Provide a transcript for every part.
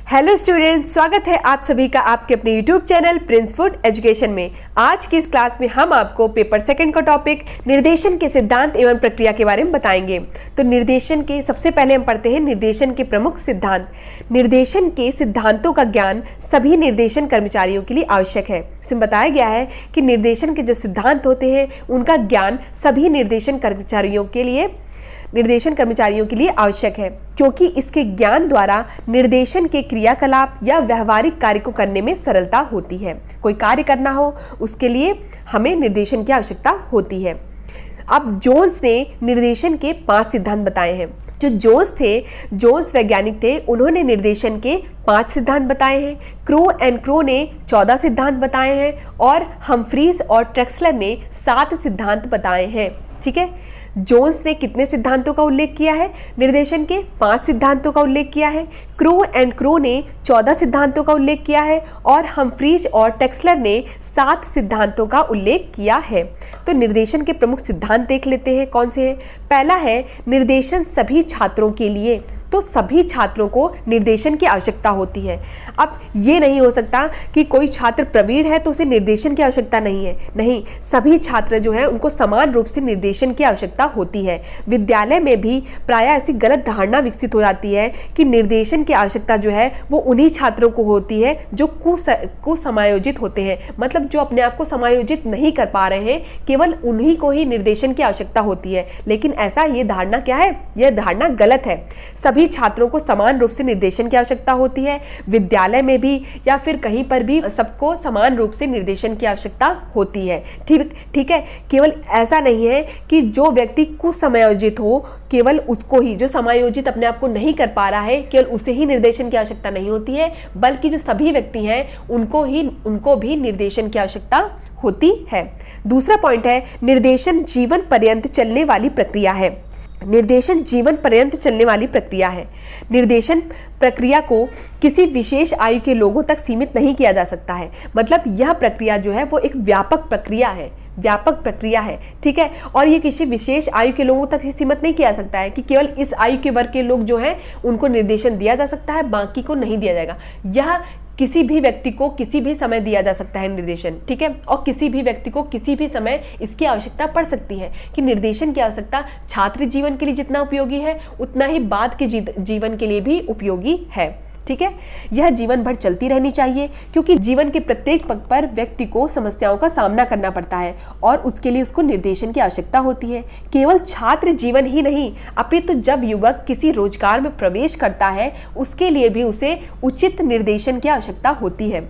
Hello students, स्वागत है आप सभी का आपके अपने YouTube channel Prince food education में। आज की इस क्लास में हम आपको पेपर सेकंड का टॉपिक निर्देशन के सिद्धांत एवं प्रक्रिया के बारे में बताएंगे। तो निर्देशन के सबसे पहले हम पढ़ते हैं निर्देशन के प्रमुख सिद्धांत। निर्देशन के सिद्धांतों का ज्ञान सभी निर्देशन कर्मचारियों के लिए आवश्यक है। इसमें बताया गया है कि निर्देशन के जो सिद्धांत होते हैं उनका ज्ञान सभी निर्देशन कर्मचारियों के लिए आवश्यक है, क्योंकि इसके ज्ञान द्वारा निर्देशन के क्रियाकलाप या व्यवहारिक कार्य को करने में सरलता होती है। कोई कार्य करना हो उसके लिए हमें निर्देशन की आवश्यकता होती है। अब जोन्स ने निर्देशन के 5 सिद्धांत बताए हैं। जो जोन्स वैज्ञानिक थे, उन्होंने निर्देशन के 5 सिद्धांत बताए हैं। क्रो एंड क्रो ने 14 सिद्धांत बताए हैं और हम्फ्रीज और ट्रेक्सलर ने 7 सिद्धांत बताए हैं। ठीक है, जोन्स ने कितने सिद्धांतों का उल्लेख किया है? निर्देशन के 5 सिद्धांतों का उल्लेख किया है। क्रो एंड क्रो ने 14 सिद्धांतों का उल्लेख किया है और हम्फ्रीज और ट्रेक्सलर ने 7 सिद्धांतों का उल्लेख किया है। तो निर्देशन के प्रमुख सिद्धांत देख लेते हैं कौन से हैं। पहला है निर्देशन सभी छात्रों के लिए। तो सभी छात्रों को निर्देशन की आवश्यकता होती है। अब ये नहीं हो सकता कि कोई छात्र प्रवीण है तो उसे निर्देशन की आवश्यकता नहीं है। नहीं, सभी छात्र जो है उनको समान रूप से निर्देशन की आवश्यकता होती है। विद्यालय में भी प्रायः ऐसी गलत धारणा विकसित हो जाती है कि निर्देशन की आवश्यकता जो है वो उन्हीं छात्रों को होती है जो कुसमायोजित होते हैं, मतलब जो अपने आप को समायोजित नहीं कर पा रहे हैं, केवल उन्हीं को ही निर्देशन की आवश्यकता होती है। लेकिन ऐसा ये धारणा क्या है? यह धारणा गलत है। सभी छात्रों को समान रूप से निर्देशन की आवश्यकता होती है। विद्यालय में भी या फिर कहीं पर भी सबको समान रूप से निर्देशन की आवश्यकता होती है। ठीक है, केवल ऐसा नहीं है कि जो व्यक्ति कुसमायोजित हो केवल उसको ही, जो समायोजित अपने आप को नहीं कर पा रहा है केवल उसे ही निर्देशन की आवश्यकता नहीं होती है, बल्कि जो सभी व्यक्ति हैं उनको भी निर्देशन की आवश्यकता होती है। दूसरा पॉइंट है निर्देशन जीवन पर्यंत चलने वाली प्रक्रिया है। निर्देशन जीवन पर्यंत चलने वाली प्रक्रिया है। निर्देशन प्रक्रिया को किसी विशेष आयु के लोगों तक सीमित नहीं किया जा सकता है। मतलब यह प्रक्रिया जो है वो एक व्यापक प्रक्रिया है। ठीक है, और ये किसी विशेष आयु के लोगों तक ही सीमित नहीं किया जा सकता है कि केवल इस आयु के वर्ग के लोग जो हैं उनको निर्देशन दिया जा सकता है, बाकी को नहीं दिया जाएगा। यह किसी भी व्यक्ति को किसी भी समय दिया जा सकता है निर्देशन। ठीक है, और किसी भी व्यक्ति को किसी भी समय इसकी आवश्यकता पड़ सकती है कि निर्देशन की आवश्यकता छात्र जीवन के लिए जितना उपयोगी है उतना ही बाद के जीवन के लिए भी उपयोगी है। ठीक है, यह जीवन भर चलती रहनी चाहिए, क्योंकि जीवन के प्रत्येक पग पर व्यक्ति को समस्याओं का सामना करना पड़ता है और उसके लिए उसको निर्देशन की आवश्यकता होती है। केवल छात्र जीवन ही नहीं, अपितु जब युवक किसी रोजगार में प्रवेश करता है उसके लिए भी उसे उचित निर्देशन की आवश्यकता होती है।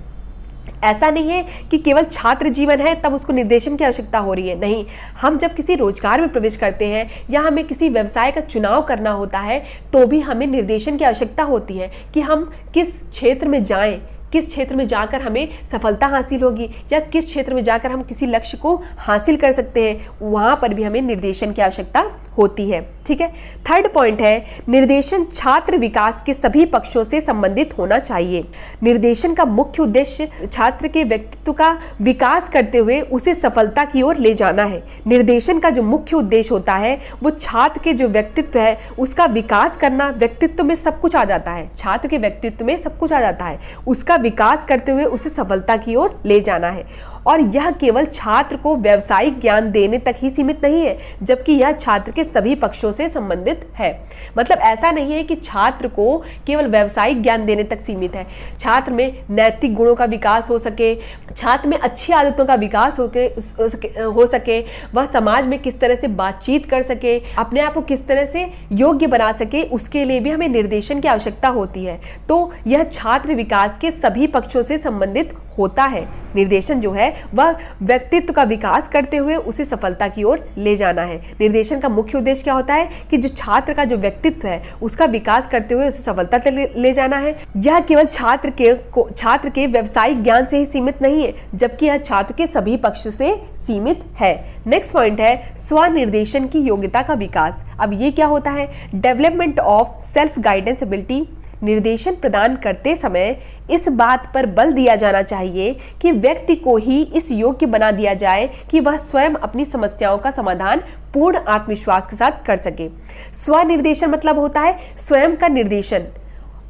ऐसा नहीं है कि केवल छात्र जीवन है तब उसको निर्देशन की आवश्यकता हो रही है। नहीं, हम जब किसी रोजगार में प्रवेश करते हैं या हमें किसी व्यवसाय का चुनाव करना होता है तो भी हमें निर्देशन की आवश्यकता होती है कि हम किस क्षेत्र में जाएं, किस क्षेत्र में जाकर हमें सफलता हासिल होगी या किस क्षेत्र में जाकर हम किसी लक्ष्य को हासिल कर सकते हैं, वहां पर भी हमें निर्देशन की आवश्यकता होती है। ठीक है, थर्ड पॉइंट है निर्देशन छात्र विकास के सभी पक्षों से संबंधित होना चाहिए। निर्देशन का मुख्य उद्देश्य छात्र के व्यक्तित्व का विकास करते हुए उसे सफलता की ओर ले जाना है। निर्देशन का जो मुख्य उद्देश्य होता है वो छात्र के जो व्यक्तित्व है उसका विकास करना। व्यक्तित्व में सब कुछ आ जाता है, छात्र के व्यक्तित्व में सब कुछ आ जाता है, उसका विकास करते हुए उसे सफलता की ओर ले जाना है। और यह केवल छात्र को व्यावसायिक ज्ञान देने तक ही सीमित नहीं है, जबकि यह छात्र के सभी पक्षों से संबंधित है। मतलब ऐसा नहीं है कि छात्र को केवल व्यावसायिक ज्ञान देने तक सीमित है। छात्र में नैतिक गुणों का विकास हो सके, छात्र में अच्छी आदतों का विकास हो सके, वह समाज में किस तरह से बातचीत कर सके, अपने आप को किस तरह से योग्य बना सके, उसके लिए भी हमें निर्देशन की आवश्यकता होती है। तो यह छात्र विकास के सभी पक्षों से संबंधित होता है। निर्देशन जो है वह व्यक्तित्व का विकास करते हुए उसे सफलता की ओर ले जाना है। निर्देशन का मुख्य उद्देश्य क्या होता है कि जो छात्र का जो व्यक्तित्व है उसका विकास करते हुए उसे सफलता तक ले जाना है। यह केवल छात्र के व्यावसायिक ज्ञान से ही सीमित नहीं है, जबकि यह छात्र के सभी पक्ष से सीमित है। नेक्स्ट पॉइंट है स्वनिर्देशन की योग्यता का विकास। अब ये क्या होता है? Development of self guidance ability. निर्देशन प्रदान करते समय इस बात पर बल दिया जाना चाहिए कि व्यक्ति को ही इस योग्य बना दिया जाए कि वह स्वयं अपनी समस्याओं का समाधान पूर्ण आत्मविश्वास के साथ कर सके। स्वनिर्देशन मतलब होता है स्वयं का निर्देशन,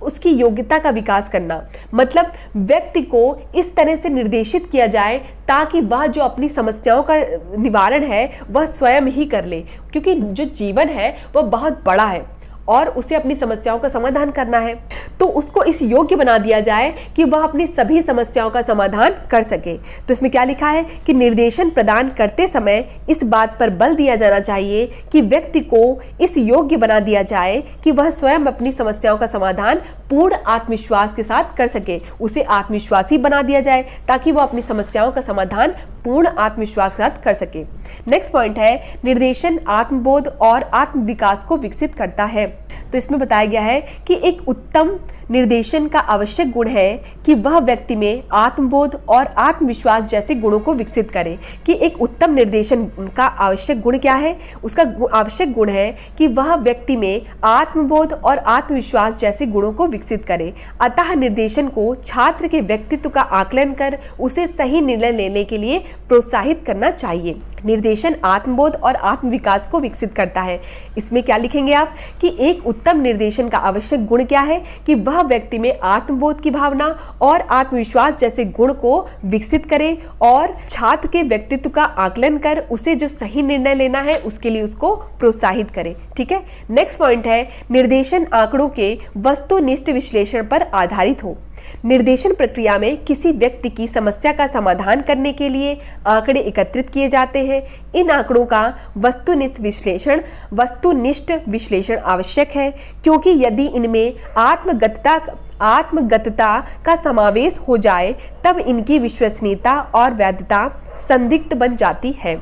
उसकी योग्यता का विकास करना, मतलब व्यक्ति को इस तरह से निर्देशित किया जाए ताकि वह जो अपनी समस्याओं का निवारण है वह स्वयं ही कर ले, क्योंकि जो जीवन है वह बहुत बड़ा है और उसे अपनी समस्याओं का समाधान करना है। तो उसको इस योग्य बना दिया जाए कि वह अपनी सभी समस्याओं का समाधान कर सके। तो इसमें क्या लिखा है कि निर्देशन प्रदान करते समय इस बात पर बल दिया जाना चाहिए कि व्यक्ति को इस योग्य बना दिया जाए कि वह स्वयं अपनी समस्याओं का समाधान पूर्ण आत्मविश्वास के साथ कर सके। उसे आत्मविश्वासी बना दिया जाए ताकि वह अपनी समस्याओं का समाधान पूर्ण आत्मविश्वास के साथ कर सके। नेक्स्ट पॉइंट है निर्देशन आत्मबोध और आत्म विकास को विकसित करता है। तो इसमें बताया गया है कि एक उत्तम निर्देशन का आवश्यक गुण है कि वह व्यक्ति में आत्मबोध और आत्मविश्वास जैसे गुणों को विकसित करे। कि एक उत्तम निर्देशन का आवश्यक गुण क्या है? उसका आवश्यक गुण है कि वह व्यक्ति में आत्मबोध और आत्मविश्वास जैसे गुणों को विकसित करे। अतः निर्देशन को छात्र के व्यक्तित्व का आकलन कर उसे सही निर्णय लेने के लिए प्रोत्साहित करना चाहिए। निर्देशन आत्मबोध और आत्मविकास को विकसित करता है। इसमें क्या लिखेंगे आप कि एक उत्तम निर्देशन का आवश्यक गुण क्या है कि वह व्यक्ति में आत्मबोध की भावना और आत्मविश्वास जैसे गुण को विकसित करे और छात्र के व्यक्तित्व का आकलन कर उसे जो सही निर्णय लेना है उसके लिए उसको प्रोत्साहित करे। ठीक है। नेक्स्ट पॉइंट है निर्देशन आंकड़ों के वस्तुनिष्ठ विश्लेषण पर आधारित हो। निर्देशन प्रक्रिया में किसी व्यक्ति की समस्या का समाधान करने के लिए आंकड़े एकत्रित किए जाते हैं। इन आंकड़ों का वस्तुनिष्ठ विश्लेषण आवश्यक है, क्योंकि यदि इनमें आत्मगतता का समावेश हो जाए तब इनकी विश्वसनीयता और वैधता संदिग्ध बन जाती है।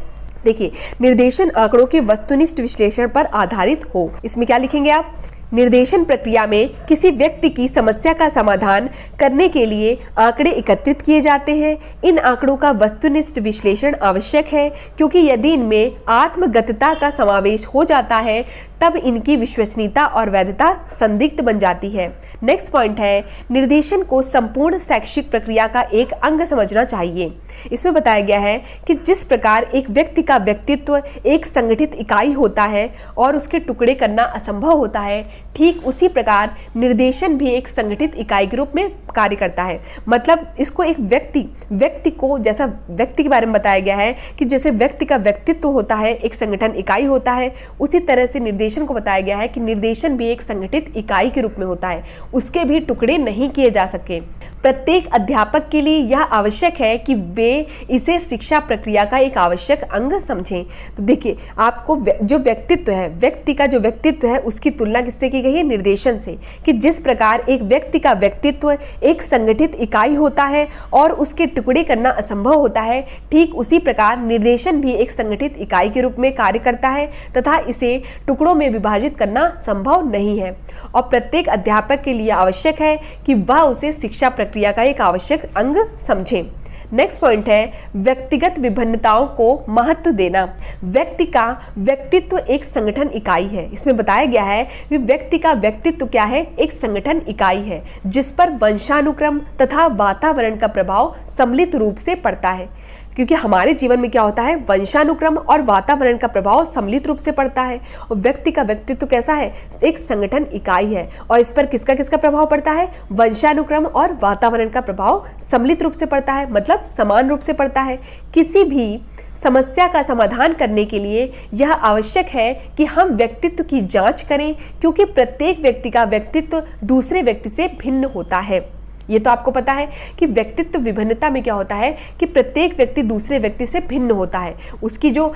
देखिए, निर्देशन आंकड़ों के वस्तुनिष्ठ विश्लेषण पर आधारित हो। इसमें क्या लिखेंगे आप? निर्देशन प्रक्रिया में किसी व्यक्ति की समस्या का समाधान करने के लिए आंकड़े एकत्रित किए जाते हैं। इन आंकड़ों का वस्तुनिष्ठ विश्लेषण आवश्यक है, क्योंकि यदि इनमें आत्मगतता का समावेश हो जाता है तब इनकी विश्वसनीयता और वैधता संदिग्ध बन जाती है। नेक्स्ट पॉइंट है निर्देशन को संपूर्ण शैक्षिक प्रक्रिया का एक अंग समझना चाहिए। इसमें बताया गया है कि जिस प्रकार एक व्यक्ति का व्यक्तित्व एक संगठित इकाई होता है और उसके टुकड़े करना असंभव होता है, ठीक उसी प्रकार निर्देशन भी एक संगठित इकाई के रूप में कार्य करता है। मतलब इसको एक व्यक्ति को, जैसा व्यक्ति के बारे में बताया गया है कि जैसे व्यक्ति का व्यक्तित्व होता है एक संगठन इकाई होता है, उसी तरह से निर्देशन को बताया गया है कि निर्देशन भी एक संगठित इकाई के रूप में होता है, उसके भी टुकड़े नहीं किए जा सके। प्रत्येक अध्यापक के लिए यह आवश्यक है कि वे इसे शिक्षा प्रक्रिया का एक आवश्यक अंग समझें। तो देखिए, आपको जो व्यक्तित्व है, व्यक्ति का जो व्यक्तित्व है उसकी तुलना किससे की गई है? निर्देशन से। कि जिस प्रकार एक व्यक्ति का व्यक्तित्व एक संगठित इकाई होता है और उसके टुकड़े करना असंभव होता है, ठीक उसी प्रकार निर्देशन भी एक संगठित इकाई के रूप में कार्य करता है तथा इसे टुकड़ों में विभाजित करना संभव नहीं है। और प्रत्येक अध्यापक के लिए आवश्यक है कि वह उसे शिक्षा प्रक्रिया का एक आवश्यक अंग समझें। नेक्स्ट पॉइंट है व्यक्तिगत विभिन्नताओं को महत्व देना। व्यक्ति का व्यक्तित्व एक संगठन इकाई है। इसमें बताया गया है कि व्यक्ति का व्यक्तित्व क्या है? एक संगठन इकाई है जिस पर वंशानुक्रम तथा वातावरण का प्रभाव सम्मिलित रूप से पड़ता है। क्योंकि हमारे जीवन में क्या होता है? वंशानुक्रम और वातावरण का प्रभाव सम्मिलित रूप से पड़ता है। और व्यक्ति का व्यक्तित्व कैसा है? एक संगठन इकाई है और इस पर किसका किसका प्रभाव पड़ता है? वंशानुक्रम और वातावरण का प्रभाव सम्मिलित रूप से पड़ता है, मतलब समान रूप से पड़ता है। किसी भी समस्या का समाधान करने के लिए यह आवश्यक है कि हम व्यक्तित्व की जांच करें, क्योंकि प्रत्येक व्यक्ति का व्यक्तित्व दूसरे व्यक्ति से भिन्न होता है। ये तो आपको पता है कि व्यक्तित्व विभिन्नता में क्या होता है कि प्रत्येक व्यक्ति दूसरे व्यक्ति से भिन्न होता है, उसकी जो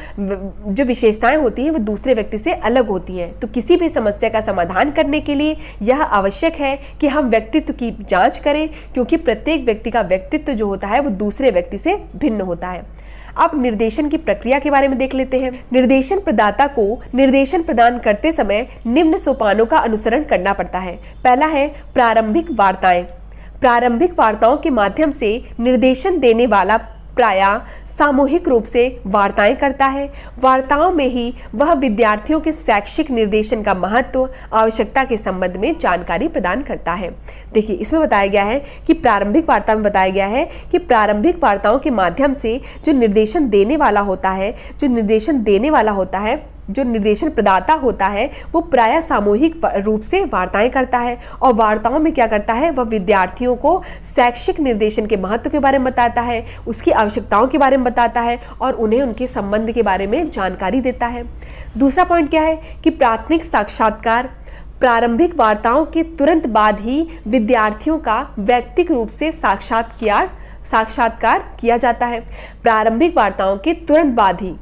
विशेषताएं होती हैं वो दूसरे व्यक्ति से अलग होती हैं। तो किसी भी समस्या का समाधान करने के लिए यह आवश्यक है कि हम व्यक्तित्व की जांच करें, क्योंकि प्रत्येक व्यक्ति का व्यक्तित्व जो होता है वो दूसरे व्यक्ति से भिन्न होता है। अब निर्देशन की प्रक्रिया के बारे में देख लेते हैं। निर्देशन प्रदाता को निर्देशन प्रदान करते समय निम्न सोपानों का अनुसरण करना पड़ता है। पहला है प्रारंभिक वार्ताएं। प्रारंभिक वार्ताओं के माध्यम से निर्देशन देने वाला प्रायः सामूहिक रूप से वार्ताएं करता है। वार्ताओं में ही वह विद्यार्थियों के शैक्षिक निर्देशन का महत्व, आवश्यकता के संबंध में जानकारी प्रदान करता है। देखिए, इसमें बताया गया है कि प्रारंभिक वार्ता में बताया गया है कि प्रारंभिक वार्ताओं के माध्यम से जो निर्देशन देने वाला होता है जो निर्देशन प्रदाता होता है वो प्रायः सामूहिक रूप से वार्ताएं करता है और वार्ताओं में क्या करता है, वह विद्यार्थियों को शैक्षिक निर्देशन के महत्व के बारे में बताता है, उसकी आवश्यकताओं के बारे में बताता है और उन्हें उनके संबंध के बारे में जानकारी देता है। दूसरा पॉइंट क्या है कि प्राथमिक साक्षात्कार प्रारंभिक वार्ताओं के तुरंत बाद ही विद्यार्थियों का व्यक्तिगत रूप से साक्षात्कार किया जाता है। प्रारंभिक वार्ताओं के तुरंत बाद ही,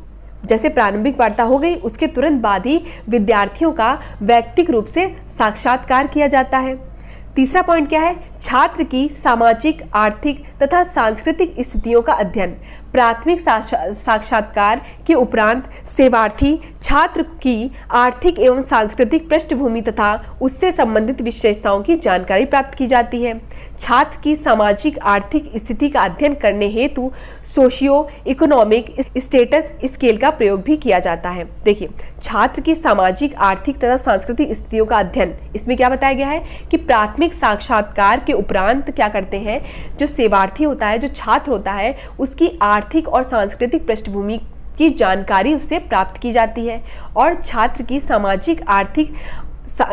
जैसे प्रारंभिक वार्ता हो गई उसके तुरंत बाद ही विद्यार्थियों का व्यक्तिगत रूप से साक्षात्कार किया जाता है। तीसरा पॉइंट क्या है, छात्र की सामाजिक, आर्थिक तथा सांस्कृतिक स्थितियों का अध्ययन। प्राथमिक साक्षात्कार के उपरांत सेवार्थी छात्र की आर्थिक एवं सांस्कृतिक पृष्ठभूमि तथा उससे संबंधित विशेषताओं की जानकारी प्राप्त की जाती है। छात्र की सामाजिक आर्थिक स्थिति का अध्ययन करने हेतु सोशियो इकोनॉमिक स्टेटस स्केल का प्रयोग भी किया जाता है। देखिए, छात्र की सामाजिक, आर्थिक तथा सांस्कृतिक स्थितियों का अध्ययन, इसमें क्या बताया गया है कि प्राथमिक साक्षात्कार के उपरांत क्या करते हैं, जो सेवार्थी होता है, जो छात्र होता है, उसकी आर्थिक और सांस्कृतिक पृष्ठभूमि की जानकारी उससे प्राप्त की जाती है और छात्र की सामाजिक, आर्थिक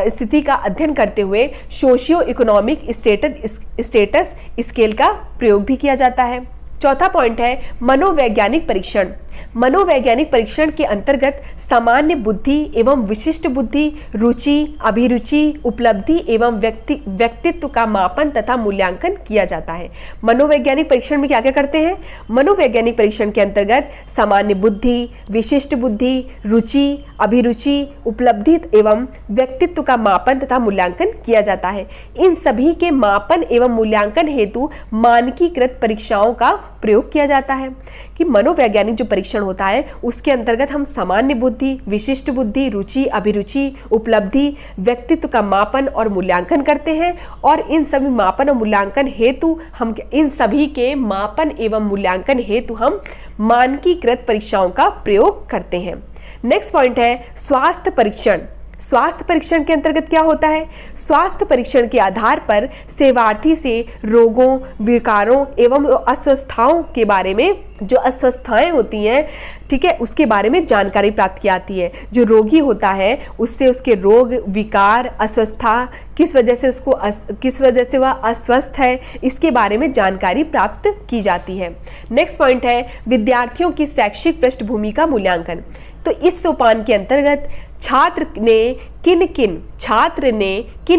स्थिति का अध्ययन करते हुए सोशियो इकोनॉमिक स्टेटस स्केल का प्रयोग भी किया जाता है। चौथा पॉइंट है मनोवैज्ञानिक परीक्षण। मनोवैज्ञानिक परीक्षण के अंतर्गत सामान्य बुद्धि एवं विशिष्ट बुद्धि, रुचि, अभिरुचि, उपलब्धि एवं व्यक्तित्व का मापन तथा मूल्यांकन किया जाता है। मनोवैज्ञानिक परीक्षण में क्या क्या करते हैं, मनोवैज्ञानिक परीक्षण के अंतर्गत सामान्य बुद्धि, विशिष्ट बुद्धि, रुचि, अभिरुचि, उपलब्धि एवं व्यक्तित्व का मापन तथा मूल्यांकन किया जाता है। इन सभी के मापन एवं मूल्यांकन हेतु मानकीकृत परीक्षाओं का प्रयोग किया जाता है। कि मनोवैज्ञानिक जो परीक्षण होता है उसके अंतर्गत हम सामान्य बुद्धि, विशिष्ट बुद्धि, रुचि, अभिरुचि, उपलब्धि, व्यक्तित्व का मापन और मूल्यांकन करते हैं और इन सभी मापन और मूल्यांकन हेतु हम मानकीकृत परीक्षाओं का प्रयोग करते हैं। नेक्स्ट पॉइंट है स्वास्थ्य परीक्षण। स्वास्थ्य परीक्षण के अंतर्गत क्या होता है, स्वास्थ्य परीक्षण के आधार पर सेवार्थी से रोगों, विकारों एवं अस्वस्थताओं के बारे में, जो अस्वस्थताएं होती हैं, ठीक है, उसके बारे में जानकारी प्राप्त की जाती है। जो रोगी होता है उससे उसके रोग, विकार, अस्वस्थता, किस वजह से वह अस्वस्थ है, इसके बारे में जानकारी प्राप्त की जाती है। नेक्स्ट पॉइंट है विद्यार्थियों की शैक्षिक पृष्ठभूमि का मूल्यांकन। तो इस सोपान के अंतर्गत छात्र ने किन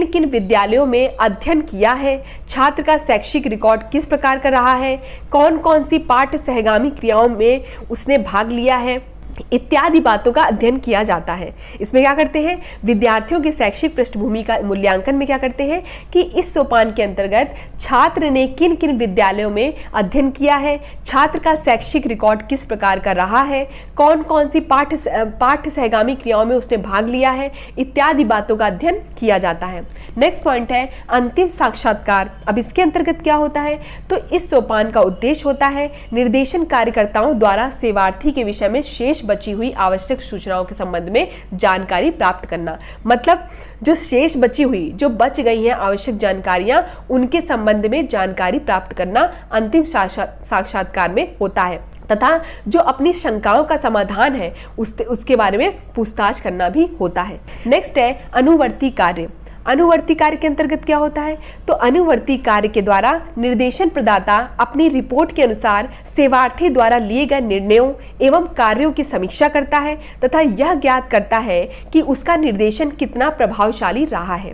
किन विद्यालयों में अध्ययन किया है, छात्र का शैक्षिक रिकॉर्ड किस प्रकार का रहा है, कौन कौन सी पाठ्य सहगामी क्रियाओं में उसने भाग लिया है, इत्यादि बातों का अध्ययन किया जाता है। इसमें क्या करते हैं, विद्यार्थियों की शैक्षिक पृष्ठभूमि का मूल्यांकन में क्या करते हैं कि इस सोपान के अंतर्गत छात्र ने किन किन विद्यालयों में अध्ययन किया है, छात्र का शैक्षिक रिकॉर्ड किस प्रकार का रहा है, कौन कौन सी पाठ्य सहगामी क्रियाओं में उसने भाग लिया है, इत्यादि बातों का अध्ययन किया जाता है। नेक्स्ट पॉइंट है अंतिम साक्षात्कार। अब इसके अंतर्गत क्या होता है, तो इस सोपान का उद्देश्य होता है निर्देशन कार्यकर्ताओं द्वारा सेवार्थी के विषय में शेष बची हुई आवश्यक सूचनाओं के संबंध में जानकारी प्राप्त करना। मतलब जो शेष बची हुई, जो बच गई हैं आवश्यक जानकारियां, उनके संबंध में जानकारी प्राप्त करना अंतिम साक्षात्कार में होता है तथा जो अपनी शंकाओं का समाधान है उसके बारे में पूछताछ करना भी होता है। नेक्स्ट है अनुवर्ती कार्य। अनुवर्ती कार्य के अंतर्गत क्या होता है, तो अनुवर्ती कार्य के द्वारा निर्देशन प्रदाता अपनी रिपोर्ट के अनुसार सेवार्थी द्वारा लिए गए निर्णयों एवं कार्यों की समीक्षा करता है तथा यह ज्ञात करता है कि उसका निर्देशन कितना प्रभावशाली रहा है।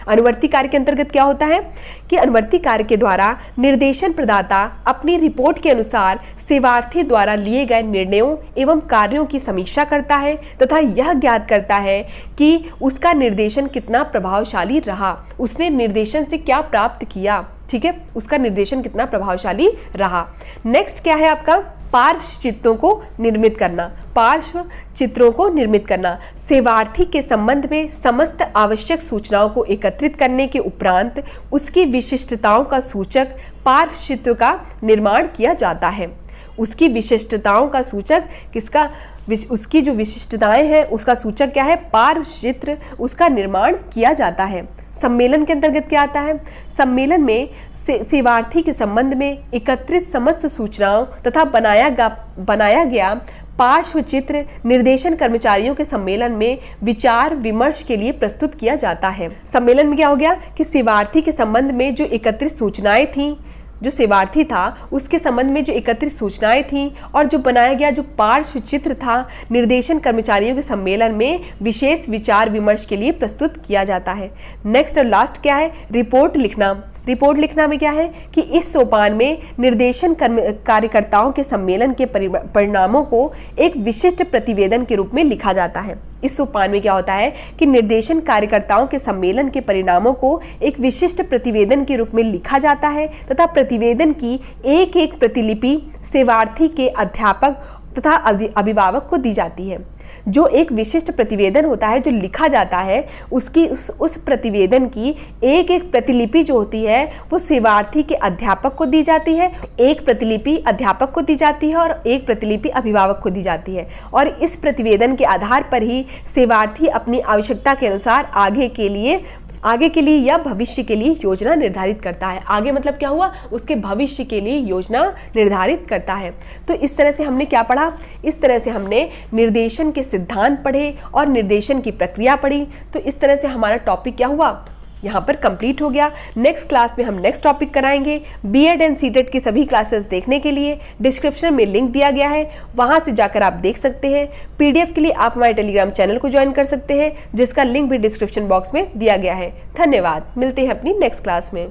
अनुवर्ती कार्य के अंतर्गत क्या होता है कि अनुवर्ती कार्य के द्वारा निर्देशन प्रदाता अपनी रिपोर्ट के अनुसार सेवार्थी द्वारा लिए गए निर्णयों एवं कार्यों की समीक्षा करता है तथा यह ज्ञात करता है कि उसका निर्देशन कितना प्रभावशाली रहा, उसने निर्देशन से क्या प्राप्त किया, ठीक है, उसका निर्देशन कितना प्रभावशाली रहा। नेक्स्ट क्या है आपका पार्श्व चित्रों को निर्मित करना। पार्श्व चित्रों को निर्मित करना सेवार्थी के संबंध में समस्त आवश्यक सूचनाओं को एकत्रित करने के उपरांत उसकी विशिष्टताओं का सूचक पार्श्व चित्र का निर्माण किया जाता है। उसकी विशिष्टताओं का सूचक किसका, उसकी जो विशिष्टताएं हैं उसका सूचक क्या है, पार्श्व चित्र, उसका निर्माण किया जाता है। सम्मेलन के अंतर्गत क्या आता है, सम्मेलन में सेवार्थी के संबंध में एकत्रित समस्त सूचनाओं तथा बनाया गया पार्श्व चित्र निर्देशन कर्मचारियों के सम्मेलन में विचार विमर्श के लिए प्रस्तुत किया जाता है। सम्मेलन में क्या हो गया कि सेवार्थी के संबंध में जो एकत्रित सूचनाएं थीं, जो सेवार्थी था उसके संबंध में जो एकत्रित सूचनाएं थीं और जो बनाया गया जो पार्श्व चित्र था निर्देशन कर्मचारियों के सम्मेलन में विशेष विचार विमर्श के लिए प्रस्तुत किया जाता है। नेक्स्ट और लास्ट क्या है, रिपोर्ट लिखना। रिपोर्ट लिखना में क्या है कि इस सोपान में निर्देशन कार्यकर्ताओं के सम्मेलन के परिणामों को एक विशिष्ट प्रतिवेदन के रूप में लिखा जाता है। इस सोपान में क्या होता है कि निर्देशन कार्यकर्ताओं के सम्मेलन के परिणामों को एक विशिष्ट प्रतिवेदन के रूप में लिखा जाता है तथा प्रतिवेदन की एक एक प्रतिलिपि सेवार्थी के अध्यापक तथा अभिभावक को दी जाती है। जो एक विशिष्ट प्रतिवेदन होता है जो लिखा जाता है उसकी उस प्रतिवेदन की एक एक प्रतिलिपि जो होती है वो सेवार्थी के अध्यापक को दी जाती है, एक प्रतिलिपि अध्यापक को दी जाती है और एक प्रतिलिपि अभिभावक को दी जाती है। और इस प्रतिवेदन के आधार पर ही सेवार्थी अपनी आवश्यकता के अनुसार आगे के लिए या भविष्य के लिए योजना निर्धारित करता है। आगे मतलब क्या हुआ, उसके भविष्य के लिए योजना निर्धारित करता है। तो इस तरह से हमने क्या पढ़ा, इस तरह से हमने निर्देशन के सिद्धांत पढ़े और निर्देशन की प्रक्रिया पढ़ी। तो इस तरह से हमारा टॉपिक क्या हुआ, यहाँ पर कंप्लीट हो गया। नेक्स्ट क्लास में हम नेक्स्ट टॉपिक कराएंगे। बीएड एंड सीटेट की सभी क्लासेस देखने के लिए डिस्क्रिप्शन में लिंक दिया गया है, वहाँ से जाकर आप देख सकते हैं। पीडीएफ के लिए आप हमारे टेलीग्राम चैनल को ज्वाइन कर सकते हैं जिसका लिंक भी डिस्क्रिप्शन बॉक्स में दिया गया है। धन्यवाद, मिलते हैं अपनी नेक्स्ट क्लास में।